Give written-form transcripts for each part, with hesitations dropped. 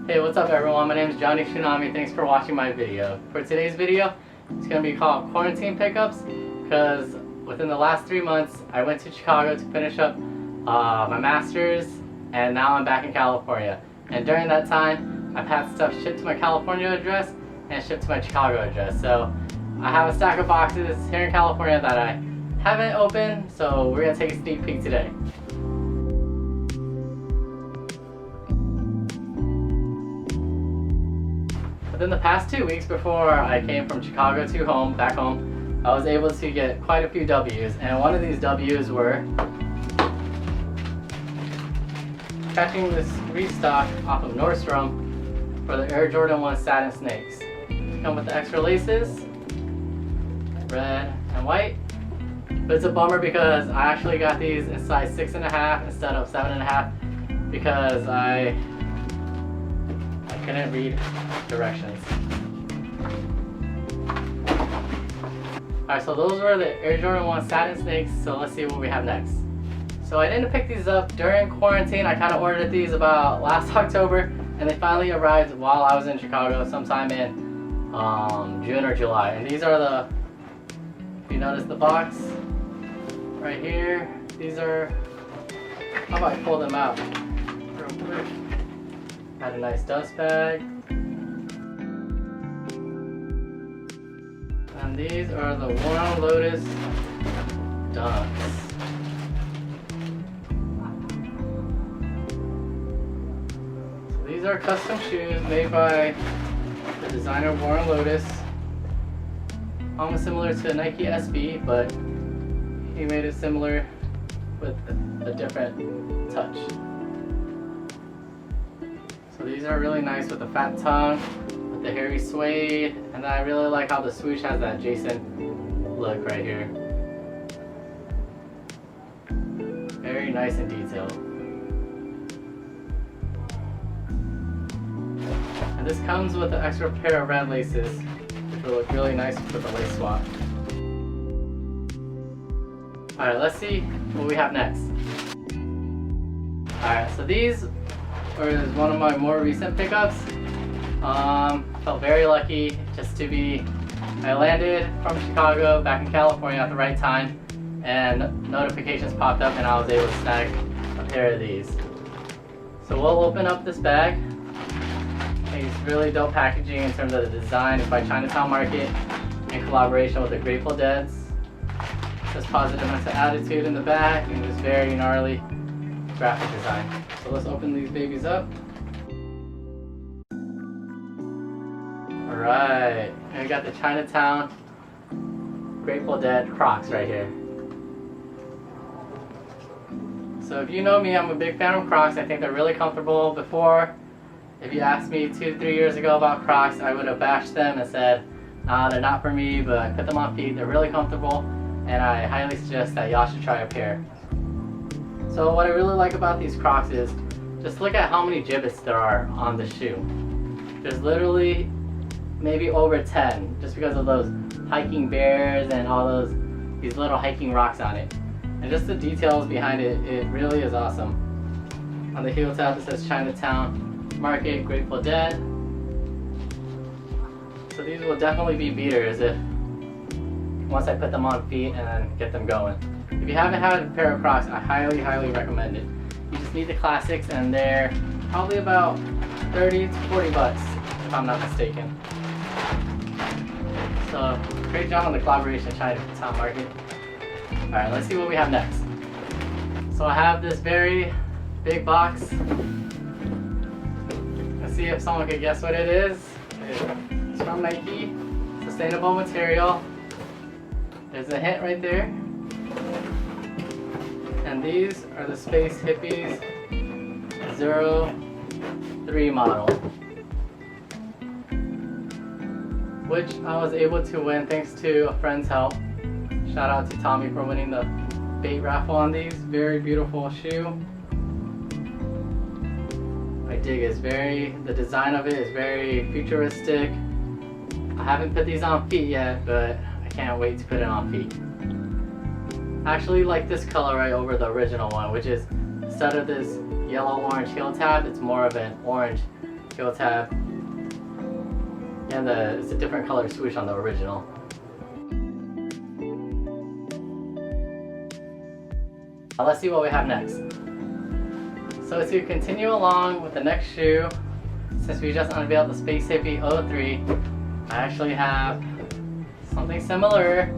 Hey, what's up everyone? My name is Johnny Tsunami. Thanks for watching my video. For today's video, it's going to be called Quarantine Pickups because within the last 3 months, I went to Chicago to finish up my master's, and now I'm back in California. And during that time, I've had stuff shipped to my California address and shipped to my Chicago address. So I have a stack of boxes here in California that I haven't opened, so we're going to take a sneak peek today. Within the past 2 weeks before I came from Chicago to back home, I was able to get quite a few W's, and one of these W's were catching this restock off of Nordstrom for the Air Jordan 1 Satin Snakes. They come with the extra laces, red and white, but it's a bummer because I actually got these in size 6.5 instead of 7.5 because I couldn't read directions. Alright, so those were the Air Jordan 1 Satin Snakes, so let's see what we have next. So I didn't pick these up during quarantine. I kind of ordered these about last October, and they finally arrived while I was in Chicago sometime in June or July. And these are the, if you notice the box right here, these are, how about I pull them out real quick. Had a nice dust bag. And these are the Warm Lotus Dunks. So these are custom shoes made by the designer Warm Lotus. Almost similar to Nike SB, but he made it similar with a different touch. So these are really nice with the fat tongue, with the hairy suede, and I really like how the swoosh has that Jason look right here. Very nice and detailed. And this comes with an extra pair of red laces, which will look really nice with the lace swap. Alright, let's see what we have next. Alright, so these is one of my more recent pickups. Felt very lucky just to be, I landed from Chicago back in California at the right time, and notifications popped up and I was able to snag a pair of these. So we'll open up this bag. It's really dope packaging in terms of the design. It's by Chinatown Market in collaboration with the Grateful Dead. It says Positive Mental Attitude in the back, and this very gnarly graphic design. So let's open these babies up. Alright, and we got the Chinatown Grateful Dead Crocs right here. So if you know me, I'm a big fan of Crocs. I think they're really comfortable. Before, if you asked me 2-3 years ago about Crocs, I would have bashed them and said, nah, they're not for me, but I put them on feet. They're really comfortable, and I highly suggest that y'all should try a pair. So what I really like about these Crocs is, just look at how many gibbets there are on the shoe. There's literally maybe over 10, just because of those hiking bears and all these little hiking rocks on it. And just the details behind it, it really is awesome. On the heel tab it says Chinatown Market, Grateful Dead. So these will definitely be beaters if once I put them on feet and then get them going. If you haven't had a pair of Crocs, I highly recommend it. You just need the classics, and they're probably about 30 to 40 bucks if I'm not mistaken. So great job on the collaboration, Chinatown Market. Alright, let's see what we have next. So I have this very big box. Let's see if someone could guess what it is. It's from Nike, sustainable material. There's a hint right there. And these are the Space Hippies 03 model, which I was able to win thanks to a friend's help. Shout out to Tommy for winning the bait raffle on these. Very beautiful shoe. I dig it. The design of it is very futuristic. I haven't put these on feet yet, but I can't wait to put it on feet. I actually like this color right over the original one, which is, instead of this yellow-orange heel tab, it's more of an orange heel tab, and it's a different color swoosh on the original. Now let's see what we have next. So to continue along with the next shoe, since we just unveiled the Space Hippie 03, I actually have something similar.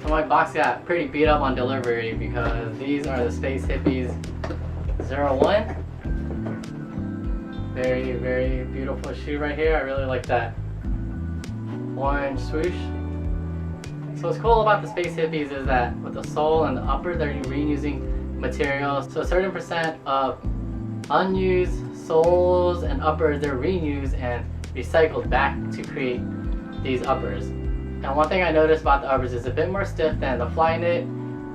So my box got pretty beat up on delivery because these are the Space Hippies 01. Very, very beautiful shoe right here. I really like that orange swoosh. So what's cool about the Space Hippies is that with the sole and the upper, they're reusing materials. So a certain percent of unused soles and uppers, they're reused and recycled back to create these uppers. And one thing I noticed about the uppers is a bit more stiff than the Flyknit,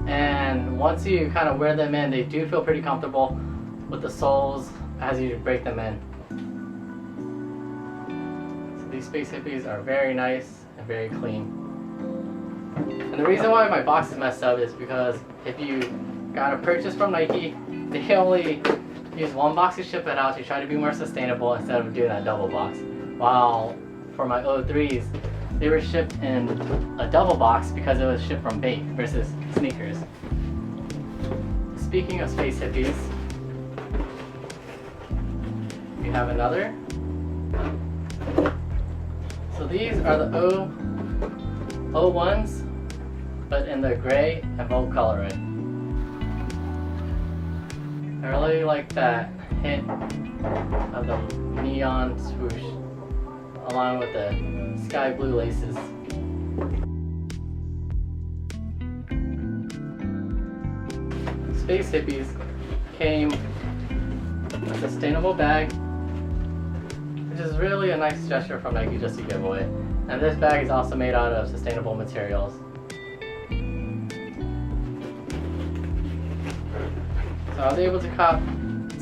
and once you kind of wear them in, they do feel pretty comfortable with the soles as you break them in. So these Space Hippies are very nice and very clean. And the reason why my box is messed up is because if you got a purchase from Nike, they only use one box to ship it out to try to be more sustainable instead of doing that double box. While for my 03s, they were shipped in a double box because it was shipped from bait versus sneakers. Speaking of Space Hippies, we have another. So these are the 01s, but in the gray and gold colorway. I really like that hint of the neon swoosh along with the sky blue laces. Space Hippies came with a sustainable bag, which is really a nice gesture from Nike just to give away. And this bag is also made out of sustainable materials. So I was able to cop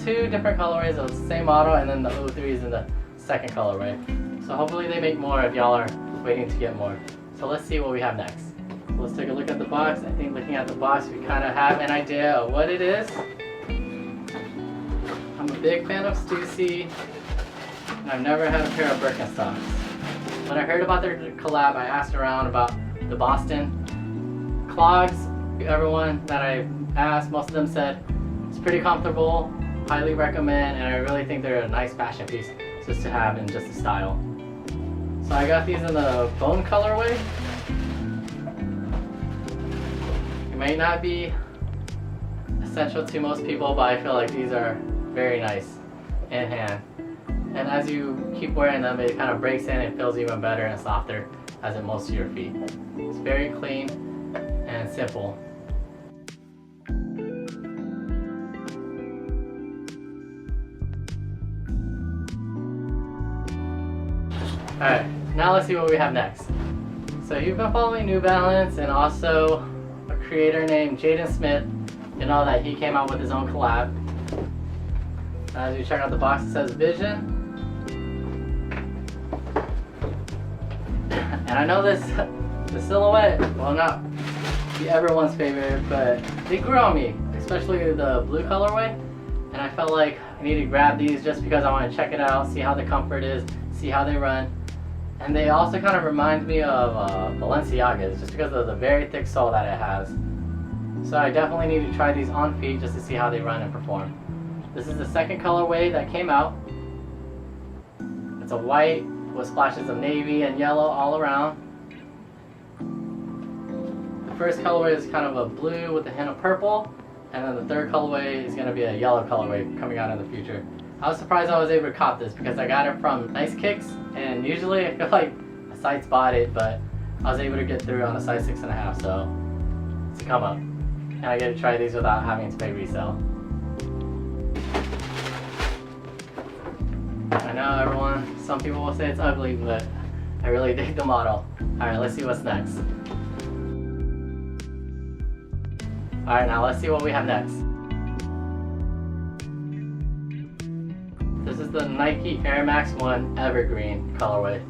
2 different colorways of the same model, and then the 03s in the second colorway. So hopefully they make more if y'all are waiting to get more. So let's see what we have next. So let's take a look at the box. I think looking at the box we kind of have an idea of what it is. I'm a big fan of Stussy, and I've never had a pair of Birkenstocks. When I heard about their collab, I asked around about the Boston clogs. Everyone that I asked, most of them said it's pretty comfortable, highly recommend, and I really think they're a nice fashion piece just to have in just a style. So I got these in the bone colorway. It may not be essential to most people, but I feel like these are very nice in hand. And as you keep wearing them, it kind of breaks in and feels even better and softer as it molds to your feet. It's very clean and simple. Alright, now let's see what we have next. So you've been following New Balance and also a creator named Jaden Smith. You know that he came out with his own collab. As you check out the box, it says Vision. And I know the silhouette will not be everyone's favorite, but they grew on me, especially the blue colorway. And I felt like I need to grab these just because I want to check it out, see how the comfort is, see how they run. And they also kind of remind me of Balenciagas, just because of the very thick sole that it has. So I definitely need to try these on feet just to see how they run and perform. This is the second colorway that came out. It's a white with splashes of navy and yellow all around. The first colorway is kind of a blue with a hint of purple, and then the third colorway is going to be a yellow colorway coming out in the future. I was surprised I was able to cop this because I got it from Nice Kicks, and usually I feel like a site's bought it, but I was able to get through on a size 6.5, so it's a come up. And I get to try these without having to pay resale. I know everyone, some people will say it's ugly, but I really dig the model. Alright, let's see what's next. Alright, now let's see what we have next. This is the Nike Air Max 1 Evergreen colorway.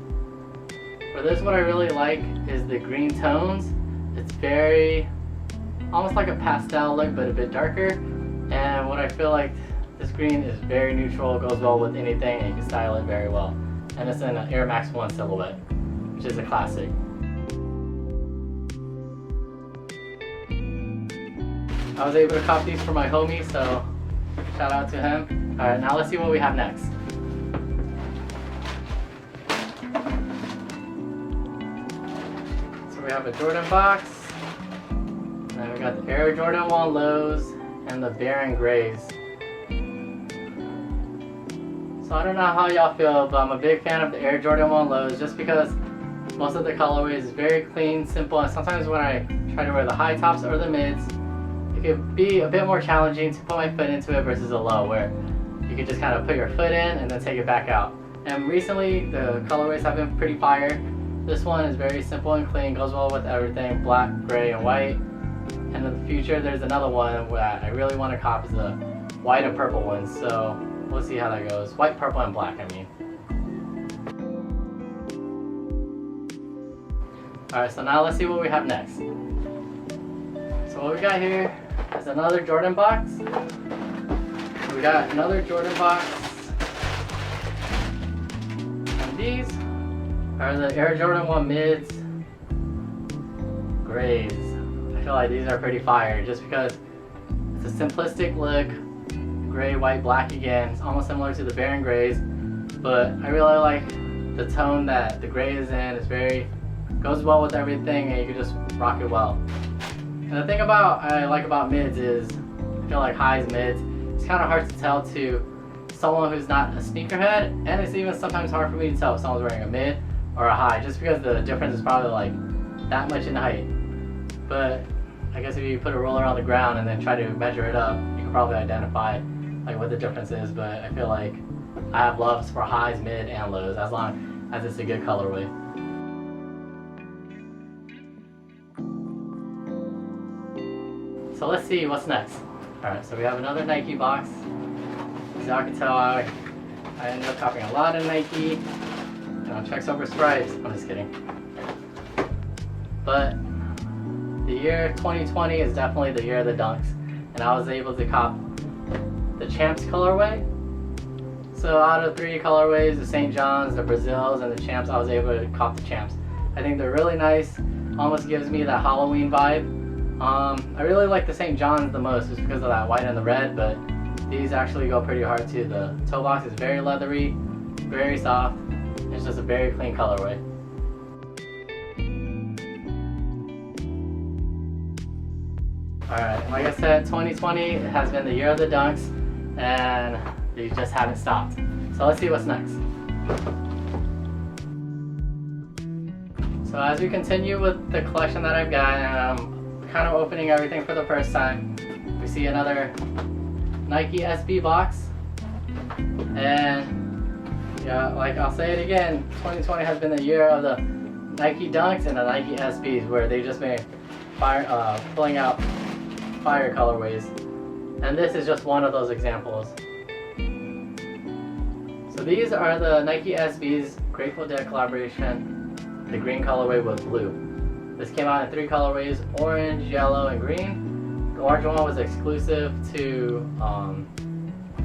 For this, what I really like is the green tones. It's very, almost like a pastel look, but a bit darker. And what I feel like This green is very neutral, goes well with anything, and you can style it very well. And it's in an Air Max 1 silhouette, which is a classic. I was able to cop these for my homie, so shout out to him. Alright, now let's see what we have next. So we have a Jordan box, and then we got the Air Jordan 1 lows and the Baron grays. So I don't know how y'all feel, but I'm a big fan of the Air Jordan 1 lows just because most of the colorways is very clean, simple, and sometimes when I try to wear the high tops or the mids, it could be a bit more challenging to put my foot into it versus a low where you could just kind of put your foot in and then take it back out. And recently the colorways have been pretty fire. This one is very simple and clean, goes well with everything, black, gray, and white. And in the future there's another one that I really want to cop, is the white and purple one. So we'll see how that goes. White, purple, and black, I mean. Alright, so now let's see what we have next. So what we got here is another Jordan box. So we got another Jordan box. And these are the Air Jordan 1 mids grays. I feel like these are pretty fire just because it's a simplistic look. Gray, white, black again. It's almost similar to the Baron grays, but I really like the tone that the gray is in. It's very, goes well with everything, and you can just rock it well. And the thing I like about mids is, I feel like highs, mids, it's kind of hard to tell to someone who's not a sneakerhead, and it's even sometimes hard for me to tell if someone's wearing a mid or a high, just because the difference is probably like that much in height. But I guess if you put a roller on the ground and then try to measure it up, you can probably identify like what the difference is. But I feel like I have loves for highs, mid, and lows as long as it's a good colorway. So let's see what's next. Alright, so we have another Nike box. As y'all can tell, I ended up copying a lot of Nike. Checks over stripes. I'm just kidding. But the year 2020 is definitely the year of the dunks, and I was able to cop the Champs colorway. So out of 3 colorways, the St. John's, the Brazils, and the Champs, I was able to cop the Champs. I think they're really nice. Almost gives me that Halloween vibe. I really like the St. John's the most just because of that white and the red, but these actually go pretty hard too. The toe box is very leathery, very soft. It's just a very clean colorway. Alright, like I said, 2020 has been the year of the dunks, and they just haven't stopped. So let's see what's next. So as we continue with the collection that I've got, and I'm kind of opening everything for the first time, we see another Nike SB box. And yeah, like I'll say it again, 2020 has been the year of the Nike Dunks and the Nike SBs, where they've just been pulling out fire colorways. And this is just one of those examples. So these are the Nike SBs Grateful Dead collaboration, the green colorway with blue. This came out in 3 colorways, orange, yellow, and green. The orange one was exclusive to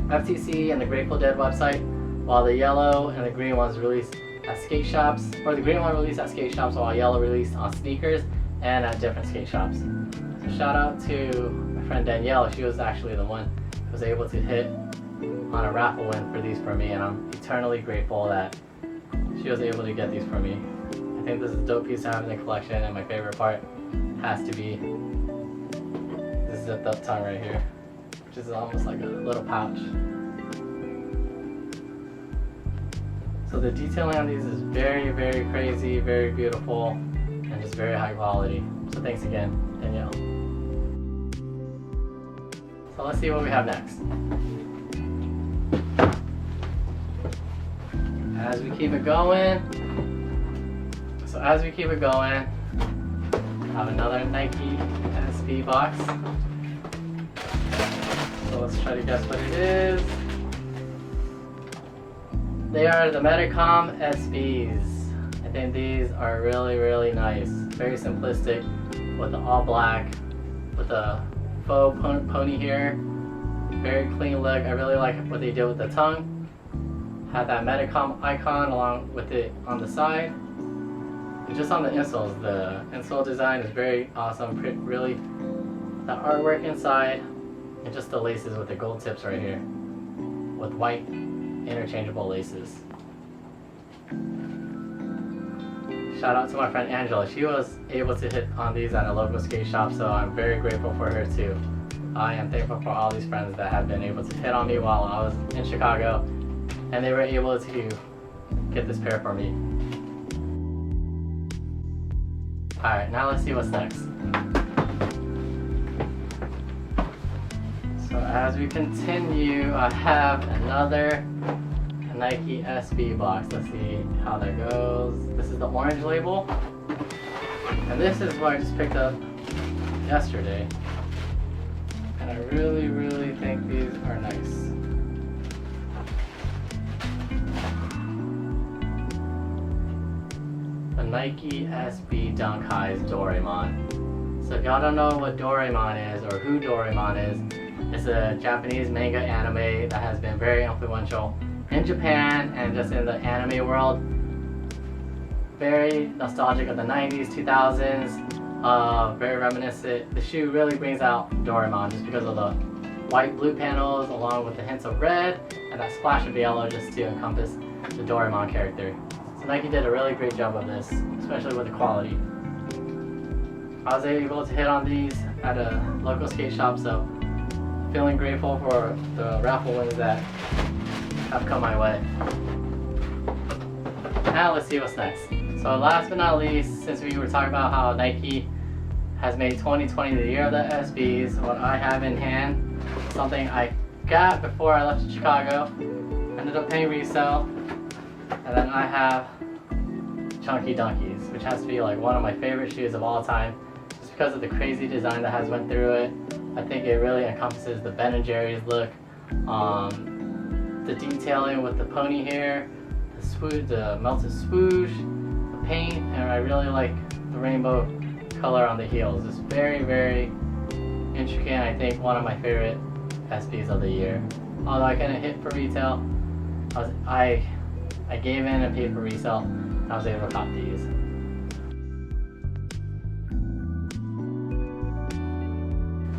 FTC and the Grateful Dead website, while the yellow and the green ones released at skate shops, or the green one released at skate shops while yellow released on sneakers and at different skate shops. So shout out to my friend Danielle. She was actually the one who was able to hit on a raffle win for these for me, and I'm eternally grateful that she was able to get these for me. I think this is a dope piece to have in the collection, and my favorite part has to be this zipped up tongue right here, which is almost like a little pouch. So the detailing on these is very, very crazy, very beautiful, and just very high quality. So thanks again, Danielle. So let's see what we have next. As we keep it going, I have another Nike SB box. So let's try to guess what it is. They are the Metacom SBs. I think these are really, really nice. Very simplistic with the all black, with the faux pony here, Very clean look. I really like what they did with the tongue. Had that Medicom icon along with it on the side. And just on the insoles, the insole design is very awesome. Really, the artwork inside, and just the laces with the gold tips right here, with white interchangeable laces. Shout out to my friend Angela. She was able to hit on these at a local skate shop, so I'm very grateful for her too. I am thankful for all these friends that have been able to hit on me while I was in Chicago, and they were able to get this pair for me. Alright, now let's see what's next. So as we continue, I have another Nike SB box. Let's see how that goes. This is the orange label. And this is what I just picked up yesterday. And I really, really think these are nice. The Nike SB Dunk Highs Doraemon. So if y'all don't know what Doraemon is or who Doraemon is, it's a Japanese manga anime that has been very influential in Japan and just in the anime world. Very nostalgic of the 90s, 2000s, very reminiscent. The shoe really brings out Doraemon just because of the white blue panels along with the hints of red and that splash of yellow just to encompass the Doraemon character. So Nike did a really great job of this, especially with the quality. I was able to hit on these at a local skate shop, so feeling grateful for the raffle wins that have come my way. Now let's see what's next. So last but not least, since we were talking about how Nike has made 2020 the year of the SBs, what I have in hand, something I got before I left Chicago, ended up paying resale, and then I have Chunky Dunkies, which has to be like one of my favorite shoes of all time, just because of the crazy design that has went through it. I think it really encompasses the Ben & Jerry's look. The detailing with the pony hair, the melted swoosh, the paint, and I really like the rainbow color on the heels. It's very, very intricate, and I think one of my favorite SBs of the year. Although I couldn't hit for retail, I gave in and paid for resale, and I was able to cop these.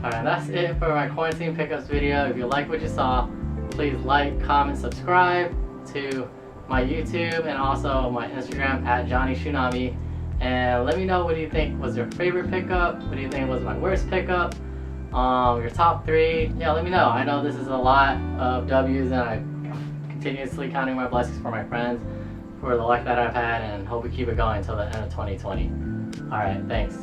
Alright, that's it for my quarantine pickups video. If you like what you saw, please like, comment, subscribe to my YouTube and also my Instagram at JohnnyShoonami. And let me know what do you think was your favorite pickup, what do you think was my worst pickup, your top 3. Yeah, let me know. I know this is a lot of W's, and I'm continuously counting my blessings for my friends for the luck that I've had, and hope we keep it going until the end of 2020. Alright, thanks.